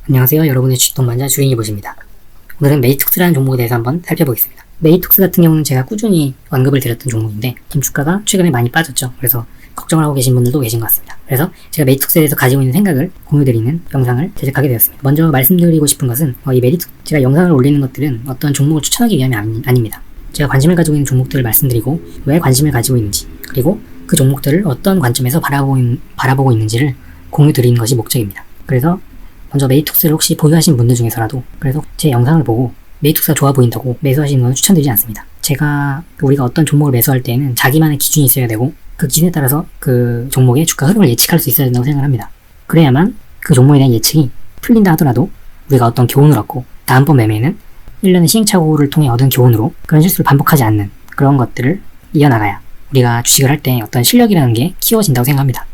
안녕하세요. 여러분의 주식 동반자 주인이보십니다. 오늘은 메이톡스라는 종목에 대해서 한번 살펴보겠습니다. 메이톡스 같은 경우는 제가 꾸준히 언급을 드렸던 종목인데 지금 주가가 최근에 많이 빠졌죠. 그래서 걱정을 하고 계신 분들도 계신 것 같습니다. 그래서 제가 메이톡스에 대해서 가지고 있는 생각을 공유드리는 영상을 제작하게 되었습니다. 먼저 말씀드리고 싶은 것은 이 메이톡스 제가 영상을 올리는 것들은 어떤 종목을 추천하기 위함이 아닙니다. 제가 관심을 가지고 있는 종목들을 말씀드리고 왜 관심을 가지고 있는지, 그리고 그 종목들을 어떤 관점에서 바라보고 있는지를 공유드리는 것이 목적입니다. 그래서 먼저 메이톡스를 혹시 보유하신 분들 중에서라도 그래서 제 영상을 보고 메이톡스가 좋아 보인다고 매수하시는 건 추천드리지 않습니다. 우리가 어떤 종목을 매수할 때에는 자기만의 기준이 있어야 되고 그 기준에 따라서 그 종목의 주가 흐름을 예측할 수 있어야 된다고 생각을 합니다. 그래야만 그 종목에 대한 예측이 풀린다 하더라도 우리가 어떤 교훈을 얻고 다음번 매매는 1년의 시행착오를 통해 얻은 교훈으로 그런 실수를 반복하지 않는 그런 것들을 이어나가야 우리가 주식을 할 때 어떤 실력이라는 게 키워진다고 생각합니다.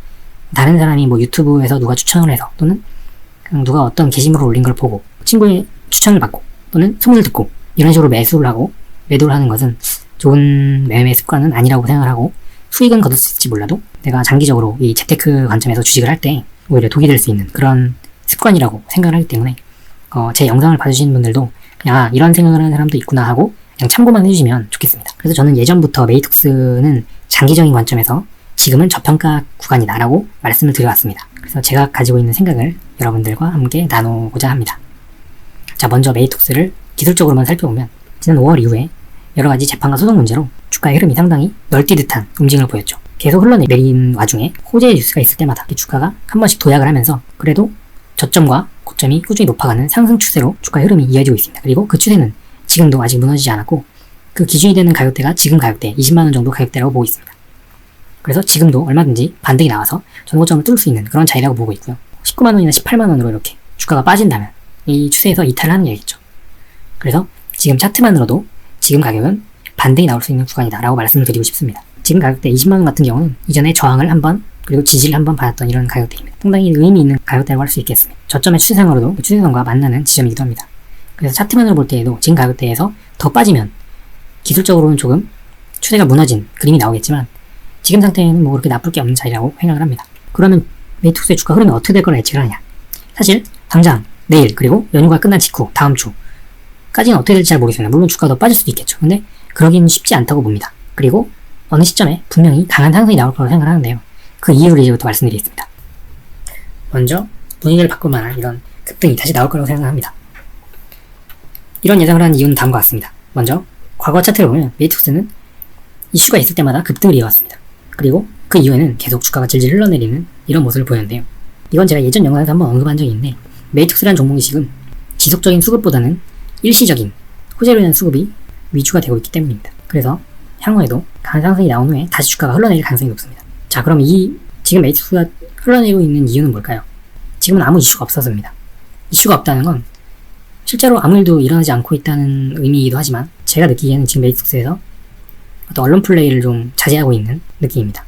다른 사람이 유튜브에서 누가 추천을 해서 또는 누가 어떤 게시물을 올린 걸 보고 친구의 추천을 받고 또는 소문을 듣고 이런 식으로 매도를 하는 것은 좋은 매매 습관은 아니라고 생각을 하고 수익은 거둘 수 있을지 몰라도 내가 장기적으로 이 재테크 관점에서 주식을 할 때 오히려 독이 될 수 있는 그런 습관이라고 생각을 하기 때문에 제 영상을 봐주시는 분들도 그냥 이런 생각을 하는 사람도 있구나 하고 그냥 참고만 해주시면 좋겠습니다. 그래서 저는 예전부터 메이톡스는 장기적인 관점에서 지금은 저평가 구간이다 라고 말씀을 드려왔습니다. 그래서 제가 가지고 있는 생각을 여러분들과 함께 나누고자 합니다. 자, 먼저 메이톡스를 기술적으로만 살펴보면 지난 5월 이후에 여러가지 재판과 소송 문제로 주가의 흐름이 상당히 널뛰듯한 움직임을 보였죠. 계속 흘러내린 와중에 호재의 뉴스가 있을 때마다 주가가 한 번씩 도약을 하면서 그래도 저점과 고점이 꾸준히 높아가는 상승 추세로 주가의 흐름이 이어지고 있습니다. 그리고 그 추세는 지금도 아직 무너지지 않았고 그 기준이 되는 가격대가 지금 가격대 20만원 정도 가격대라고 보고 있습니다. 그래서 지금도 얼마든지 반등이 나와서 전고점을 뚫을 수 있는 그런 자리라고 보고 있고요. 19만원이나 18만원으로 이렇게 주가가 빠진다면 이 추세에서 이탈을 하는 얘기겠죠. 그래서 지금 차트만으로도 지금 가격은 반등이 나올 수 있는 구간이다 라고 말씀을 드리고 싶습니다. 지금 가격대 20만원 같은 경우는 이전에 저항을 한번 그리고 지지를 한번 받았던 이런 가격대입니다. 상당히 의미 있는 가격대라고 할 수 있겠습니다. 저점의 추세상으로도 그 추세선과 만나는 지점이기도 합니다. 그래서 차트만으로 볼 때에도 지금 가격대에서 더 빠지면 기술적으로는 조금 추세가 무너진 그림이 나오겠지만 지금 상태에는 그렇게 나쁠 게 없는 자리라고 생각을 합니다. 그러면 메이톡스의 주가 흐름이 어떻게 될 거라 예측을 하냐? 사실 당장 내일 그리고 연휴가 끝난 직후 다음 주까지는 어떻게 될지 잘 모르겠습니다. 물론 주가가 더 빠질 수도 있겠죠. 근데 그러기는 쉽지 않다고 봅니다. 그리고 어느 시점에 분명히 강한 상승이 나올 거라고 생각을 하는데요. 그 이유를 이제부터 말씀드리겠습니다. 먼저 분위기를 바꿀 만한 이런 급등이 다시 나올 거라고 생각합니다. 이런 예상을 하는 이유는 다음과 같습니다. 먼저 과거 차트를 보면 메이톡스는 이슈가 있을 때마다 급등을 이어왔습니다. 그리고 그 이후에는 계속 주가가 질질 흘러내리는 이런 모습을 보였는데요. 이건 제가 예전 영상에서 한번 언급한 적이 있는데 메이톡스라는 종목이 지금 지속적인 수급보다는 일시적인 호재로 인한 수급이 위주가 되고 있기 때문입니다. 그래서 향후에도 강한 상승이 나온 후에 다시 주가가 흘러내릴 가능성이 높습니다. 자, 그럼 지금 메이톡스가 흘러내리고 있는 이유는 뭘까요? 지금은 아무 이슈가 없어서입니다. 이슈가 없다는 건 실제로 아무 일도 일어나지 않고 있다는 의미이기도 하지만 제가 느끼기에는 지금 메이톡스에서 어떤 언론 플레이를 좀 자제하고 있는 느낌입니다.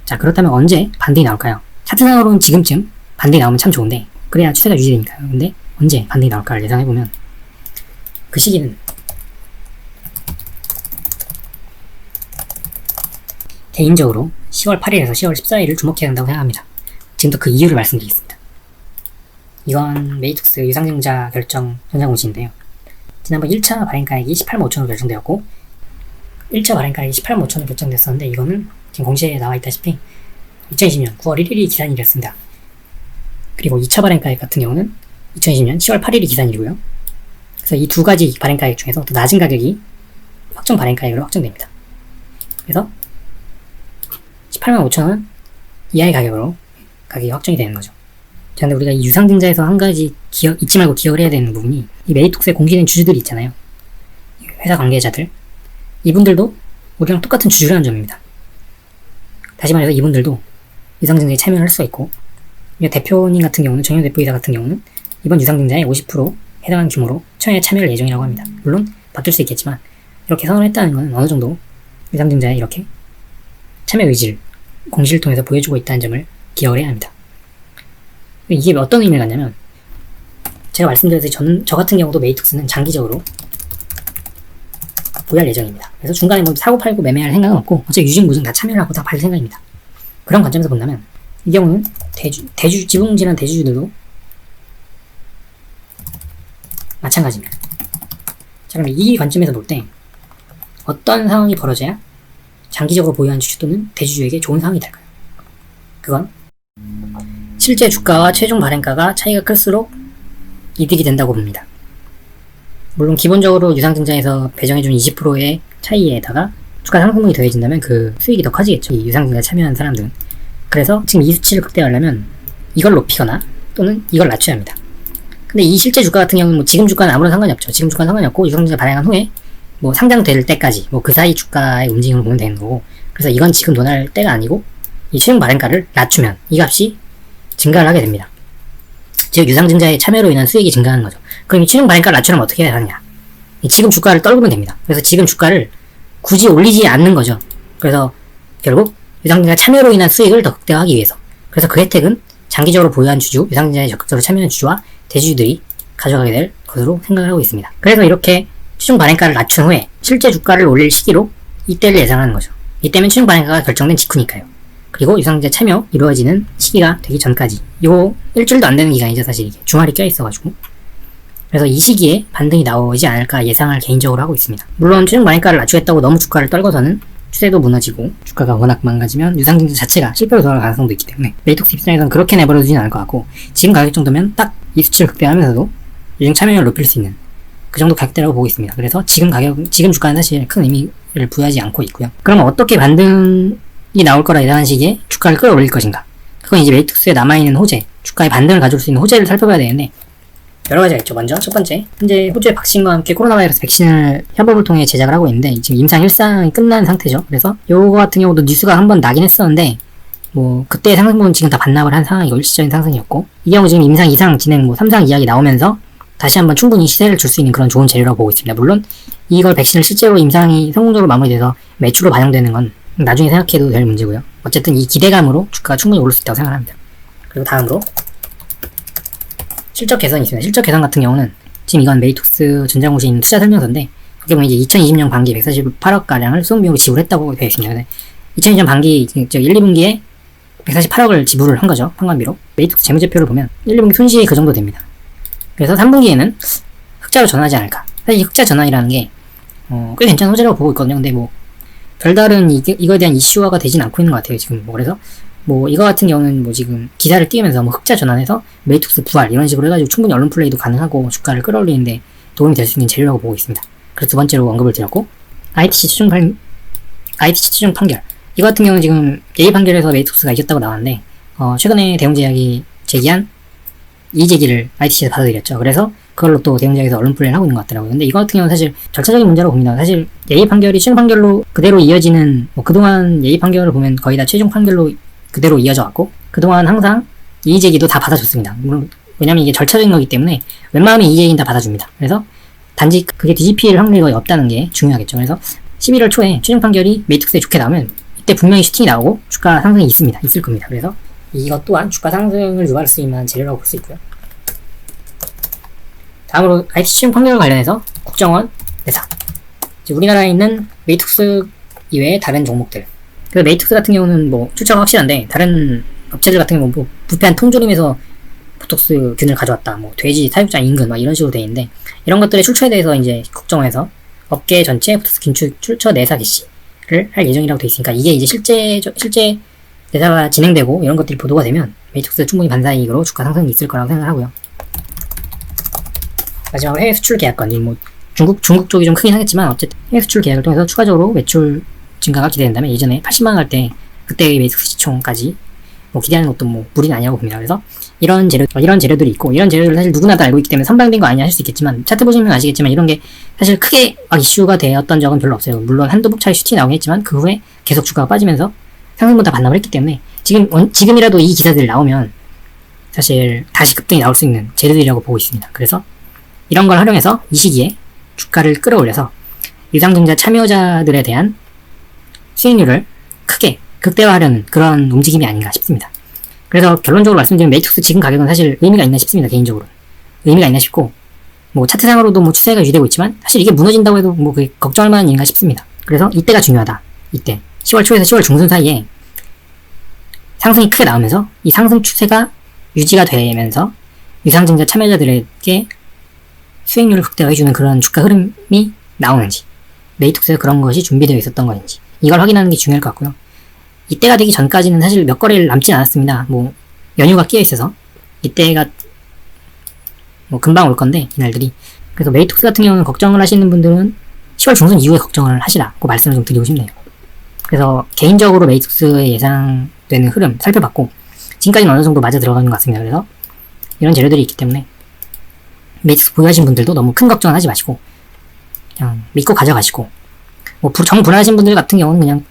자, 그렇다면 언제 반등이 나올까요? 차트상으로는 지금쯤 반등이 나오면 참 좋은데 그래야 추세가 유지되니까요. 근데 언제 반등이 나올까를 예상해보면 그 시기는 개인적으로 10월 8일에서 10월 14일을 주목해야 한다고 생각합니다. 지금부터 그 이유를 말씀드리겠습니다. 이건 메이톡스 유상증자 결정 전자공시인데요. 지난번 1차 발행가액이 18만 5천으로 결정되었고 1차 발행가액이 18만 5천으로 결정됐었는데 이거는 지금 공시에 나와 있다시피 2020년 9월 1일이 기산일이었습니다. 그리고 2차 발행가액 같은 경우는 2020년 10월 8일이 기산일이고요. 그래서 이 두 가지 발행가액 중에서 더 낮은 가격이 확정 발행가액으로 확정됩니다. 그래서 18만 5천원 이하의 가격으로 가격이 확정이 되는 거죠. 그런데 우리가 이 유상증자에서 한 가지 잊지 말고 기억을 해야 되는 부분이 이 메이톡스에 공시된 주주들이 있잖아요. 회사 관계자들. 이분들도 우리랑 똑같은 주주라는 점입니다. 다시 말해서 이분들도 유상증자에 참여를 할 수가 있고 대표님 같은 경우는 정현 대표이사 같은 경우는 이번 유상증자에 50% 해당하는 규모로 참여할 예정이라고 합니다. 물론 바뀔 수 있겠지만 이렇게 선언을 했다는 것은 어느 정도 유상증자에 이렇게 참여 의지를 공시를 통해서 보여주고 있다는 점을 기억을 해야 합니다. 이게 어떤 의미를 갖냐면 제가 말씀드렸듯이 저 같은 경우도 메이톡스는 장기적으로 보유할 예정입니다. 그래서 중간에 사고 팔고 매매할 생각은 없고 어차피 유증무증 다 참여를 하고 다 팔 생각입니다. 그런 관점에서 본다면 이 경우는 지붕질환 대주주들도 마찬가지입니다. 자, 그럼 이 관점에서 볼 때 어떤 상황이 벌어져야 장기적으로 보유한 주주 또는 대주주에게 좋은 상황이 될까요? 그건 실제 주가와 최종 발행가가 차이가 클수록 이득이 된다고 봅니다. 물론 기본적으로 유상증자에서 배정해준 20%의 차이에다가 주가 상승분이 더해진다면 그 수익이 더 커지겠죠. 이 유상증자에 참여한 사람들은. 그래서 지금 이 수치를 극대화하려면 이걸 높이거나 또는 이걸 낮춰야 합니다. 근데 이 실제 주가 같은 경우는 뭐 지금 주가는 아무런 상관이 없죠. 지금 주가는 상관이 없고 유상증자 발행한 후에 뭐 상장될 때까지 뭐 그 사이 주가의 움직임을 보면 되는 거고, 그래서 이건 지금 논할 때가 아니고 이 최종 발행가를 낮추면 이 값이 증가를 하게 됩니다. 즉 유상증자의 참여로 인한 수익이 증가하는 거죠. 그럼 이 최종 발행가를 낮추려면 어떻게 해야 하느냐? 지금 주가를 떨구면 됩니다. 그래서 지금 주가를 굳이 올리지 않는 거죠. 그래서 결국 유상증자 참여로 인한 수익을 더 극대화하기 위해서, 그래서 그 혜택은 장기적으로 보유한 주주, 유상증자에 적극적으로 참여한 주주와 대주주들이 가져가게 될 것으로 생각을 하고 있습니다. 그래서 이렇게 최종 발행가를 낮춘 후에 실제 주가를 올릴 시기로 이때를 예상하는 거죠. 이때면 최종 발행가가 결정된 직후니까요. 그리고 유상증자 참여 이루어지는 시기가 되기 전까지, 요 일주일도 안 되는 기간이죠. 사실 이게 주말이 껴있어가지고. 그래서 이 시기에 반등이 나오지 않을까 예상을 개인적으로 하고 있습니다. 물론 최종 발행가를 낮추겠다고 너무 주가를 떨궈서는 추세도 무너지고 주가가 워낙 망가지면 유상증자 자체가 실패로 돌아갈 가능성도 있기 때문에 메이톡스 입장에서는 그렇게 내버려두지는 않을 것 같고, 지금 가격 정도면 딱 이 수치를 극대화하면서도 유증 참여율을 높일 수 있는 그 정도 가격대라고 보고 있습니다. 그래서 지금 주가는 사실 큰 의미를 부여하지 않고 있고요. 그러면 어떻게 반등이 나올 거라 예상한 시기에 주가를 끌어올릴 것인가? 그건 이제 메이톡스에 남아있는 호재, 주가의 반등을 가져올 수 있는 호재를 살펴봐야 되는데, 여러 가지가 있죠. 먼저 첫 번째, 현재 호주의 백신과 함께 코로나 바이러스 백신을 협업을 통해 제작을 하고 있는데 지금 임상 1상이 끝난 상태죠. 그래서 요거 같은 경우도 뉴스가 한번 나긴 했었는데 뭐 그때 상승분은 지금 다 반납을 한 상황이고 일시적인 상승이었고, 이 경우 지금 임상 2상 진행, 뭐 3상 이야기 나오면서 다시 한번 충분히 시세를 줄 수 있는 그런 좋은 재료라고 보고 있습니다. 물론 이걸 백신을 실제로 임상이 성공적으로 마무리돼서 매출로 반영되는 건 나중에 생각해도 될 문제고요. 어쨌든 이 기대감으로 주가가 충분히 오를 수 있다고 생각합니다. 그리고 다음으로 실적 개선이 있습니다. 실적 개선 같은 경우는 지금 이건 메이톡스 전자공시에 있는 투자 설명서인데, 그게 보면 이제 2020년 반기 148억가량을 수익비용으로 지불했다고 되어 있습니다. 2020년 반기, 즉 1, 2분기에 148억을 지불을 한 거죠. 판관비로. 메이톡스 재무제표를 보면 1, 2분기 손실이 그 정도 됩니다. 그래서 3분기에는 흑자로 전환하지 않을까. 사실 이 흑자 전환이라는 게 꽤 괜찮은 호재라고 보고 있거든요. 근데 뭐 별다른 이거에 대한 이슈화가 되진 않고 있는 것 같아요. 지금 뭐 그래서 뭐 이거 같은 경우는 뭐 지금 기사를 띄우면서 뭐 흑자 전환해서 메이톡스 부활 이런 식으로 해가지고 충분히 언론 플레이도 가능하고 주가를 끌어올리는데 도움이 될 수 있는 재료라고 보고 있습니다. 그래서 두 번째로 언급을 드렸고, ITC 최종 판결, 이거 같은 경우는 지금 예의 판결에서 메이톡스가 이겼다고 나왔는데 최근에 대웅제약이 제기한 이의제기를 ITC에서 받아들였죠. 그래서 그걸로 또 대웅제약에서 언론 플레이를 하고 있는 것 같더라고요. 근데 이거 같은 경우는 사실 절차적인 문제라고 봅니다. 사실 예의 판결이 최종 판결로 그대로 이어지는, 뭐 그동안 예의 판결을 보면 거의 다 최종 판결로 그대로 이어져 왔고, 그동안 항상 이의제기도 다 받아줬습니다. 물론 왜냐면 이게 절차적인 거기 때문에 웬만하면 이의제기는 다 받아줍니다. 그래서 단지 그게 뒤집힐 확률이 거의 없다는 게 중요하겠죠. 그래서 11월 초에 최종 판결이 메이톡스에 좋게 나오면 이때 분명히 슈팅이 나오고 주가 상승이 있을 겁니다. 그래서 이것 또한 주가 상승을 유발할 수 있는 재료라고 볼 수 있고요. 다음으로 ITC 최종 판결과 관련해서 국정원 내사, 우리나라에 있는 메이톡스 이외의 다른 종목들, 그 메이톡스 같은 경우는 뭐 출처가 확실한데 다른 업체들 같은 경우는 뭐 부패한 통조림에서 보톡스 균을 가져왔다, 뭐 돼지 사육장 인근 막 이런 식으로 돼 있는데, 이런 것들의 출처에 대해서 이제 국정원에서 업계 전체 보톡스 균 출처 내사 개시를 할 예정이라고 돼 있으니까 이게 이제 실제 내사가 진행되고 이런 것들이 보도가 되면 메이톡스 충분히 반사이익으로 주가 상승이 있을 거라고 생각하고요. 마지막으로 해외 수출 계약권, 뭐 중국 쪽이 좀 크긴 하겠지만 어쨌든 해외 수출 계약을 통해서 추가적으로 매출 증가가 기대된다면 예전에 80만원 갈 때 그때의 메이톡스 시총까지 뭐 기대하는 것도 뭐 무리는 아니라고 봅니다. 그래서 이런 재료들이 있고, 이런 재료들을 사실 누구나 다 알고 있기 때문에 선방된 거 아니냐 하실 수 있겠지만, 차트 보시면 아시겠지만 이런 게 사실 크게 이슈가 되었던 적은 별로 없어요. 물론 한두 복 차이 슈팅이 나오긴 했지만 그 후에 계속 주가가 빠지면서 상승보다 반납을 했기 때문에 지금이라도 이 기사들이 나오면 사실 다시 급등이 나올 수 있는 재료들이라고 보고 있습니다. 그래서 이런 걸 활용해서 이 시기에 주가를 끌어올려서 유상증자 참여자들에 대한 수익률을 크게 극대화하려는 그런 움직임이 아닌가 싶습니다. 그래서 결론적으로 말씀드리면 메이톡스 지금 가격은 사실 의미가 있나 싶습니다. 개인적으로 의미가 있나 싶고, 뭐 차트상으로도 뭐 추세가 유지되고 있지만 사실 이게 무너진다고 해도 뭐 그게 걱정할 만한 일인가 싶습니다. 그래서 이때가 중요하다. 이때 10월 초에서 10월 중순 사이에 상승이 크게 나오면서 이 상승 추세가 유지가 되면서 유상증자 참여자들에게 수익률을 극대화해주는 그런 주가 흐름이 나오는지, 메이톡스에 그런 것이 준비되어 있었던 것인지, 이걸 확인하는 게 중요할 것 같고요. 이때가 되기 전까지는 사실 몇 거래일 남진 않았습니다. 뭐 연휴가 끼어 있어서 이때가 뭐 금방 올 건데, 이날들이. 그래서 메이톡스 같은 경우는 걱정을 하시는 분들은 10월 중순 이후에 걱정을 하시라고 말씀을 좀 드리고 싶네요. 그래서 개인적으로 메이톡스의 예상되는 흐름 살펴봤고, 지금까지는 어느 정도 맞아 들어가는 것 같습니다. 그래서 이런 재료들이 있기 때문에 메이톡스 보유하신 분들도 너무 큰 걱정은 하지 마시고 그냥 믿고 가져가시고, 뭐 정불안하신 분들 같은 경우는 그냥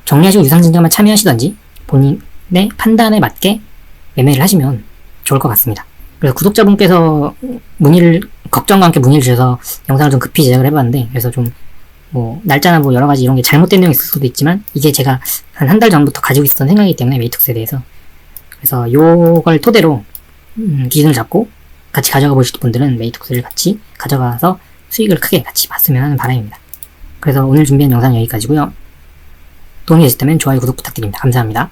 정리하시고 유상증자만 참여하시던지 본인의 판단에 맞게 매매를 하시면 좋을 것 같습니다. 그래서 구독자분께서 걱정과 함께 문의를 주셔서 영상을 좀 급히 제작을 해봤는데, 그래서 좀 뭐 날짜나 뭐 여러가지 이런 게 잘못된 내용이 있을 수도 있지만, 이게 제가 한 달 전부터 가지고 있었던 생각이기 때문에 메이톡스에 대해서, 그래서 요걸 토대로 기준을 잡고 같이 가져가 보실 분들은 메이톡스를 같이 가져가서 수익을 크게 같이 봤으면 하는 바람입니다. 그래서 오늘 준비한 영상 여기까지고요. 도움이 되셨다면 좋아요, 구독 부탁드립니다. 감사합니다.